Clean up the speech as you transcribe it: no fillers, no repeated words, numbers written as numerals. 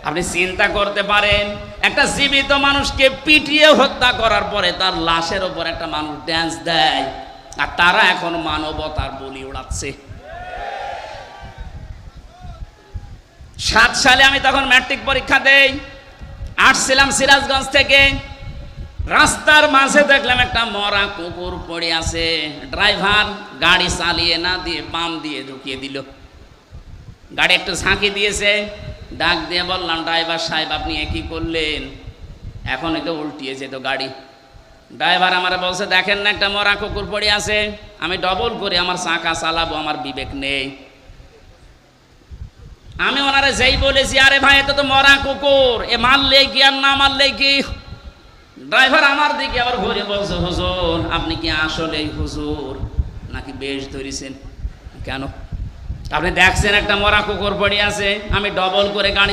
আপনি চিন্তা করতে পারেন, একটা জীবিত মানুষকে পিটিয়ে হত্যা করার পরে তার লাশের ওপর একটা মানুষ ড্যান্স দেয়, আর তারা এখন মানবতার বলি উড়াচ্ছে। 7 সালে আমি তখন ম্যাট্রিক পরীক্ষা দেই, আসছিলাম সিরাজগঞ্জ থেকে। রাস্তার মাঝে দেখলাম একটা মরা কুকুর পড়ে আছে। ড্রাইভার গাড়ি চালিয়ে না দিয়ে বাম দিয়ে ঢুকিয়ে দিল। গাড়ি একটু ঝাঁকি দিয়েছে, ডাক দিয়ে বললাম, ড্রাইভার সাহেব আপনি কি করলেন? এখন একটু উল্টিয়ে যেত গাড়ি। ড্রাইভার আমার বলছে, দেখেন না একটা মরা কুকুর পড়ে আছে, আমি ডবল করে আমার চাকা চালাবো, আমার বিবেক নেই। আমি ওনারে যেই বলেছি, আরে ভাই এটা তো মরা কুকুর, এ মারলে কি আর না মারলে কি? ড্রাইভার আমার দিকে আবার ঘুরে বলছে, হুজুর আপনি কি আসলেই হুজুর নাকি বেশ ধরেছেন? কেন? আপনি দেখছেন একটা মরা কুকুর পড়ে আছে, আমি ডবল করে গাড়ি